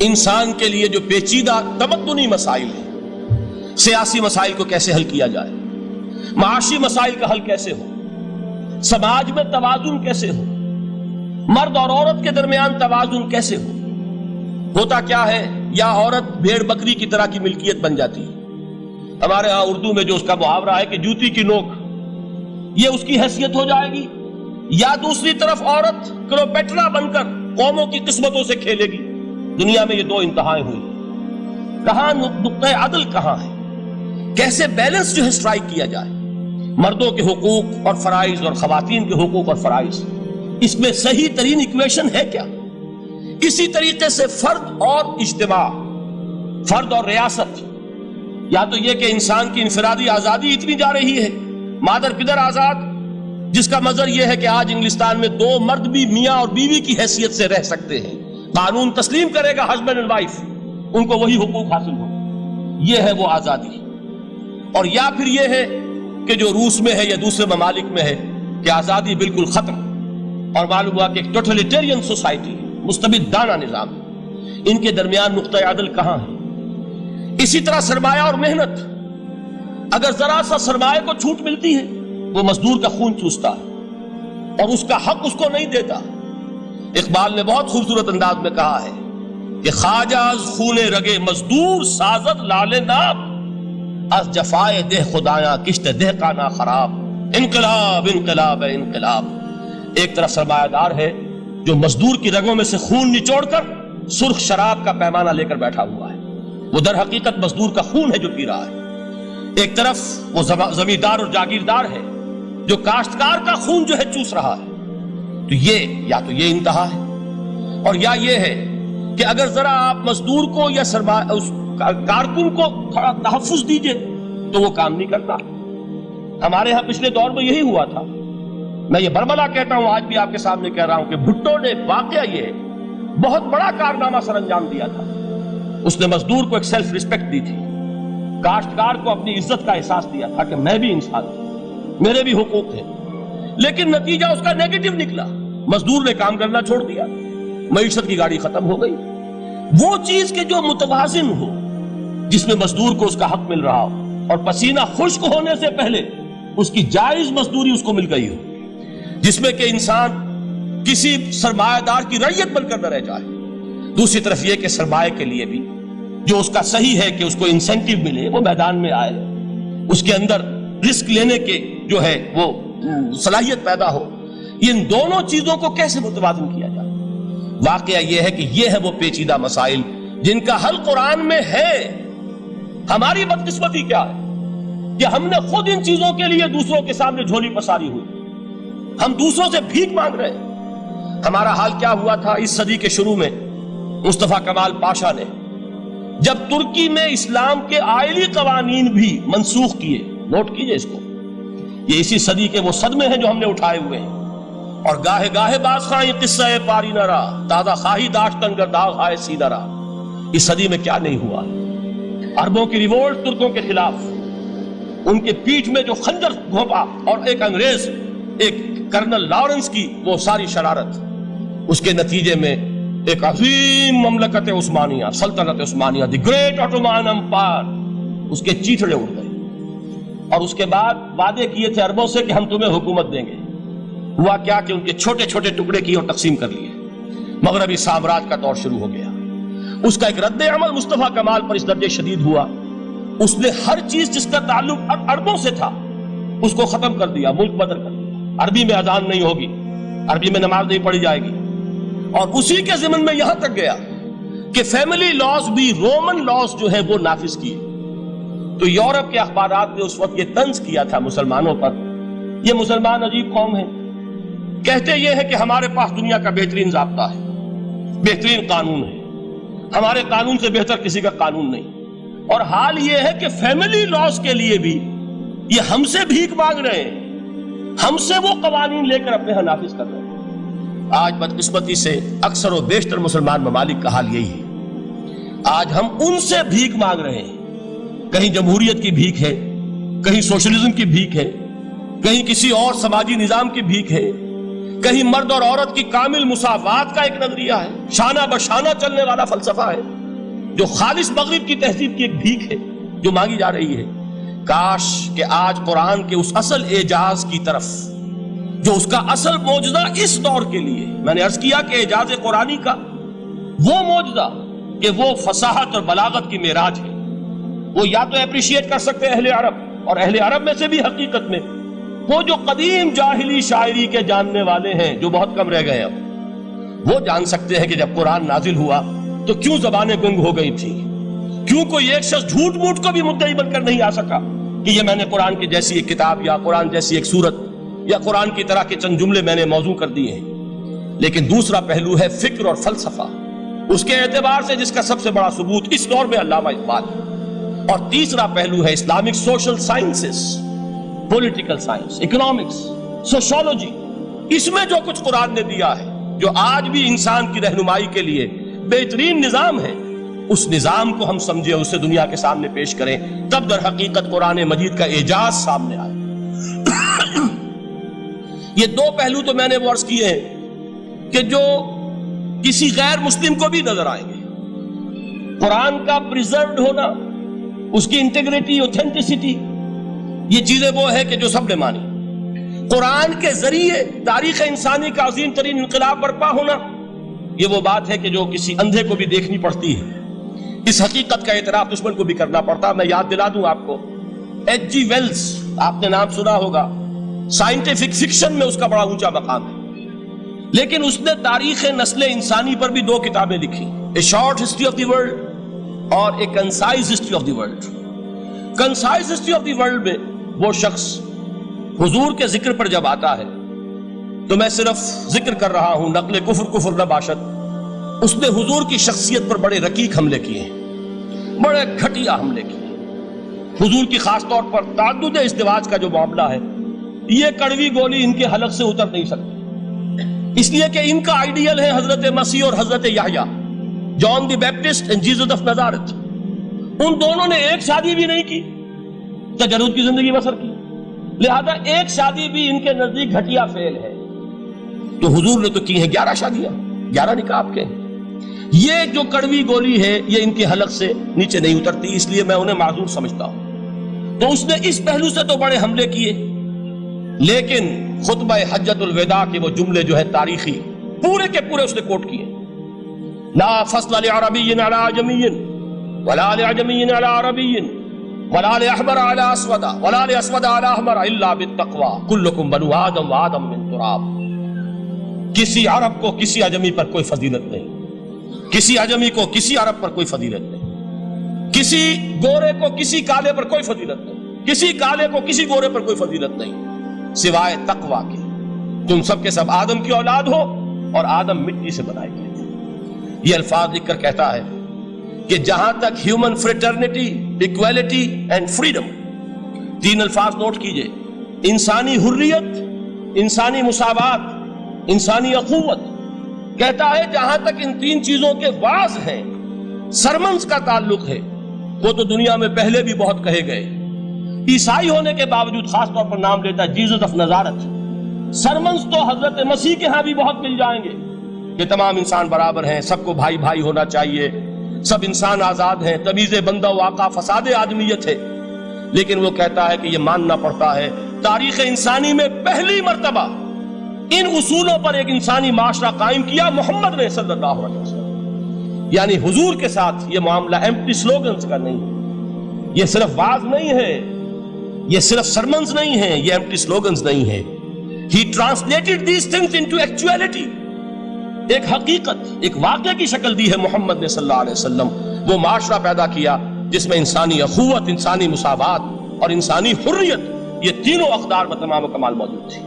انسان کے لیے جو پیچیدہ تمدنی مسائل ہیں، سیاسی مسائل کو کیسے حل کیا جائے، معاشی مسائل کا حل کیسے ہو، سماج میں توازن کیسے ہو، مرد اور عورت کے درمیان توازن کیسے ہو۔ ہوتا کیا ہے، یا عورت بھیڑ بکری کی طرح کی ملکیت بن جاتی ہے۔ ہمارے ہاں اردو میں جو اس کا محاورہ ہے کہ جوتی کی نوک، یہ اس کی حیثیت ہو جائے گی، یا دوسری طرف عورت کلوپیٹرا بن کر قوموں کی قسمتوں سے کھیلے گی۔ دنیا میں یہ دو انتہائیں ہوئی، کہاں نقطہ عدل کہاں ہے، کیسے بیلنس جو ہے اسٹرائک کیا جائے، مردوں کے حقوق اور فرائض اور خواتین کے حقوق اور فرائض، اس میں صحیح ترین ایکویشن ہے کیا؟ اسی طریقے سے فرد اور اجتماع، فرد اور ریاست، یا تو یہ کہ انسان کی انفرادی آزادی اتنی جا رہی ہے، مادر پدر آزاد، جس کا مظہر یہ ہے کہ آج انگلستان میں دو مرد بھی میاں اور بیوی کی حیثیت سے رہ سکتے ہیں، قانون تسلیم کرے گا ہسبینڈ اینڈ وائف، ان کو وہی حقوق حاصل ہو، یہ ہے وہ آزادی۔ اور یا پھر یہ ہے کہ جو روس میں ہے یا دوسرے ممالک میں ہے کہ آزادی بالکل ختم، اور معلوم ہوا کہ ایک ٹوٹلیٹیرین سوسائٹی، مستبدانہ نظام، ان کے درمیان نقطہ عدل کہاں ہے؟ اسی طرح سرمایہ اور محنت، اگر ذرا سا سرمایہ کو چھوٹ ملتی ہے، وہ مزدور کا خون چوستا ہے اور اس کا حق اس کو نہیں دیتا۔ اقبال نے بہت خوبصورت انداز میں کہا ہے کہ خواجہ از خون رگے مزدور سازد لال ناب، از جفائے دہ خدایاں کشت دہ کا نا خراب، انقلاب انقلاب انقلاب۔ ایک طرف سرمایہ دار ہے جو مزدور کی رگوں میں سے خون نچوڑ کر سرخ شراب کا پیمانہ لے کر بیٹھا ہوا ہے، وہ در حقیقت مزدور کا خون ہے جو پی رہا ہے۔ ایک طرف وہ زمیندار اور جاگیردار ہے جو کاشتکار کا خون جو ہے چوس رہا ہے۔ تو یہ انتہا ہے، اور یا یہ ہے کہ اگر ذرا آپ مزدور کو یا اس کارکن کو تھوڑا تحفظ دیجئے تو وہ کام نہیں کرتا۔ ہمارے ہاں پچھلے دور میں یہی ہوا تھا۔ میں یہ برملا کہتا ہوں، آج بھی آپ کے سامنے کہہ رہا ہوں کہ بھٹو نے واقعہ یہ بہت بڑا کارنامہ سر انجام دیا تھا۔ اس نے مزدور کو ایک سیلف ریسپیکٹ دی تھی، کاشتکار کو اپنی عزت کا احساس دیا تھا کہ میں بھی انسان ہوں، میرے بھی حقوق ہیں، لیکن نتیجہ اس کا نیگیٹو نکلا۔ مزدور نے کام کرنا چھوڑ دیا، معیشت کی گاڑی ختم ہو گئی۔ وہ چیز کہ جو متوازن ہو، جس میں مزدور کو اس کا حق مل رہا ہو اور پسینہ خشک ہونے سے پہلے اس کی جائز مزدوری اس کو مل گئی ہو، جس میں کہ انسان کسی سرمایہ دار کی رعیت بن کر نہ رہ جائے۔ دوسری طرف یہ کہ سرمایہ کے لیے بھی جو اس کا صحیح ہے کہ اس کو انسینٹیو ملے، وہ میدان میں آئے، اس کے اندر رسک لینے کے جو ہے وہ صلاحیت پیدا ہو۔ ان دونوں چیزوں کو کیسے متوازن کیا جائے؟ واقعہ یہ ہے کہ یہ ہے وہ پیچیدہ مسائل جن کا حل قرآن میں ہے۔ ہماری بدقسمتی کیا ہے کہ ہم نے خود ان چیزوں کے لیے دوسروں کے سامنے جھولی پساری ہوئی، ہم دوسروں سے بھیک مانگ رہے ہیں۔ ہمارا حال کیا ہوا تھا اس صدی کے شروع میں؟ مصطفیٰ کمال پاشا نے جب ترکی میں اسلام کے آئلی قوانین بھی منسوخ کیے، نوٹ کیجئے اس کو، یہ اسی صدی کے وہ صدمے ہیں جو ہم نے اٹھائے ہوئے ہیں۔ اور گاہے گاہے باز خواہی قصہ پاری نہ رہا، تازہ خواہی داشتن گر داغ آئے سیدھا رہا۔ اس صدی میں کیا نہیں ہوا؟ عربوں کی ریوولٹ ترکوں کے خلاف، ان کے پیٹھ میں جو خنجر گھونپا، اور ایک انگریز، ایک کرنل لارنس کی وہ ساری شرارت، اس کے نتیجے میں ایک عظیم مملکت عثمانیہ، سلطنت عثمانیہ، دی گریٹ آٹومان امپائر، اس کے چیتڑے اڑ گئے۔ اور اس کے بعد وعدے کیے تھے عربوں سے کہ ہم تمہیں حکومت دیں گے۔ ہوا کیا کہ ان کے چھوٹے چھوٹے ٹکڑے کیے اور تقسیم کر لیے۔ مغربی سامراج کا دور شروع ہو گیا۔ اس کا ایک رد عمل مصطفیٰ کمال پر اس درجے شدید ہوا، اس نے ہر چیز جس کا تعلق عربوں سے تھا اس کو ختم کر دیا، ملک بدر کر دیا۔ عربی میں اذان نہیں ہوگی، عربی میں نماز نہیں پڑھی جائے گی، اور اسی کے ضمن میں یہاں تک گیا کہ فیملی لاز بھی، رومن لاز جو ہے وہ نافذ کیے۔ تو یورپ کے اخبارات نے اس وقت یہ طنز کیا تھا مسلمانوں پر، یہ مسلمان عجیب قوم ہے، کہتے یہ ہے کہ ہمارے پاس دنیا کا بہترین ضابطہ ہے، بہترین قانون ہے، ہمارے قانون سے بہتر کسی کا قانون نہیں، اور حال یہ ہے کہ فیملی لاز کے لیے بھی یہ ہم سے بھیک مانگ رہے ہیں، ہم سے وہ قوانین لے کر اپنے ہاں نافذ کر رہے ہیں۔ آج بدقسمتی سے اکثر و بیشتر مسلمان ممالک کا حال یہی ہے، آج ہم ان سے بھیک مانگ رہے ہیں، کہیں جمہوریت کی بھیک ہے، کہیں سوشلزم کی بھیک ہے، کہیں کسی اور سماجی نظام کی بھیک ہے، کہیں مرد اور عورت کی کامل مساوات کا ایک نظریہ ہے، شانہ بشانہ چلنے والا فلسفہ ہے، جو خالص مغرب کی تہذیب کی ایک بھیک ہے جو مانگی جا رہی ہے۔ کاش کہ آج قرآن کے اس اصل اعجاز کی طرف، جو اس کا اصل معجزہ اس دور کے لیے، میں نے عرض کیا کہ اعجاز قرآنی کا وہ معجزہ کہ وہ فصاحت اور بلاغت کی معراج ہے، وہ یا تو اپریشیٹ کر سکتے اہل عرب، اور اہل عرب میں سے بھی حقیقت میں وہ جو قدیم جاہلی شاعری کے جاننے والے ہیں جو بہت کم رہ گئے اب، وہ جان سکتے ہیں کہ جب قرآن نازل ہوا تو کیوں زبانیں گنگ ہو گئی تھیں، کیوں کوئی ایک شخص جھوٹ موٹ کو بھی مدعی بن کر نہیں آ سکا کہ یہ میں نے قرآن کی جیسی ایک کتاب یا قرآن جیسی ایک سورت یا قرآن کی طرح کے چند جملے میں نے موضوع کر دیے ہیں۔ لیکن دوسرا پہلو ہے فکر اور فلسفہ، اس کے اعتبار سے جس کا سب سے بڑا ثبوت اس دور میں علامہ اقبال ہے۔ اور تیسرا پہلو ہے Islamic social sciences, political science, economics, sociology. اس میں جو کچھ قرآن نے دیا ہے، جو آج بھی انسان کی رہنمائی کے لیے بہترین نظام ہے، اس نظام کو ہم سمجھے، اسے دنیا کے سامنے پیش کریں، تب در حقیقت قرآن مجید کا اعجاز سامنے آئے۔ یہ دو پہلو تو میں نے وہ عرض کیے ہیں کہ جو کسی غیر مسلم کو بھی نظر آئیں گے۔ قرآن کا پریزروڈ ہونا، اس کی انٹیگریٹی، اوتھینٹسٹی، یہ چیزیں وہ ہے کہ جو سب نے مانی۔ قرآن کے ذریعے تاریخ انسانی کا عظیم ترین انقلاب برپا ہونا، یہ وہ بات ہے کہ جو کسی اندھے کو بھی دیکھنی پڑتی ہے۔ اس حقیقت کا اعتراف دشمن کو بھی کرنا پڑتا۔ میں یاد دلا دوں آپ کو، ایچ جی ویلز، آپ نے نام سنا ہوگا، سائنٹیفک فکشن میں اس کا بڑا اونچا مقام ہے، لیکن اس نے تاریخ نسل انسانی پر بھی دو کتابیں لکھی، a short history of the world اور a concise history of the world. Concise history of the world میں وہ شخص حضور کے ذکر پر جب آتا ہے تو میں صرف ذکر کر رہا ہوں، نقل کفر نہ باشد، اس نے حضور کی شخصیت پر بڑے رقیق حملے کیے ہیں، بڑے گھٹیا حملے کیے ہیں۔ حضور کی خاص طور پر تعدد ازدواج کا جو معاملہ ہے، یہ کڑوی گولی ان کے حلق سے اتر نہیں سکتی، اس لیے کہ ان کا آئیڈیل ہے حضرت مسیح اور حضرت یحییٰ، جان دی بیپٹسٹ اینڈ جیسس آف نازارت۔ ان دونوں نے ایک شادی بھی نہیں کی، تجرد کی زندگی بسر کی، لہذا ایک شادی بھی ان کے نزدیک گھٹیا فعل ہے۔ تو حضور نے تو کی ہیں 11 شادیاں، 11 نکاح آپ کے ہیں۔ یہ جو کڑوی گولی ہے یہ ان کے حلق سے نیچے نہیں اترتی، اس لیے میں انہیں معذور سمجھتا ہوں۔ تو اس نے اس پہلو سے تو بڑے حملے کیے، لیکن خطبہ حجۃ الوداع کے وہ جملے جو ہے تاریخی، پورے کے پورے اس نے کوٹ کیے، لا فصل لعربی علی عجمی ولا لعجمی علی عربی ولا لأحمر على اسود ولا لأسود على احمر الا بالتقوى كلكم بنو آدم وآدم من تراب۔ کسی عرب کو کسی عجمی پر کوئی فضیلت نہیں، کسی عجمی کو کسی عرب پر کوئی فضیلت نہیں، کسی گورے کو کسی کالے پر کوئی فضیلت نہیں، کسی کالے کو کسی گورے پر کوئی فضیلت نہیں سوائے تقوی کے۔ تم سب کے سب آدم کی اولاد ہو اور آدم مٹی سے بنائے گئے تھے۔ یہ الفاظ لکھ کر کہتا ہے کہ جہاں تک human fraternity, equality and freedom, تین الفاظ نوٹ کیجئے، انسانی حریت، انسانی مساوات، انسانی اخوت، کہتا ہے جہاں تک ان تین چیزوں کے واز ہیں، سرمنز کا تعلق ہے، وہ تو دنیا میں پہلے بھی بہت کہے گئے۔ عیسائی ہونے کے باوجود خاص طور پر نام لیتا ہے جیسس آف نازارت۔ سرمنز تو حضرت مسیح کے ہاں بھی بہت مل جائیں گے کہ تمام انسان برابر ہیں، سب کو بھائی بھائی ہونا چاہیے، سب انسان آزاد ہیں، تمیز بندہ و آقا فساد آدمیت ہے۔ لیکن وہ کہتا ہے کہ یہ ماننا پڑتا ہے تاریخ انسانی میں پہلی مرتبہ ان اصولوں پر ایک انسانی معاشرہ قائم کیا محمد نے صلی اللہ علیہ وسلم۔ یعنی حضور کے ساتھ یہ معاملہ ایمپٹی سلوگنز کا نہیں ہے، یہ صرف واز نہیں ہے، یہ صرف سرمنز نہیں ہیں، یہ ایمپٹی سلوگنز نہیں ہے۔ He translated these things into actuality، ایک حقیقت، ایک واقعے کی شکل دی ہے محمد نے صلی اللہ علیہ وسلم۔ وہ معاشرہ پیدا کیا جس میں انسانی اخوت، انسانی مساوات اور انسانی حریت، یہ تینوں اقدار و تمام و کمال موجود تھی۔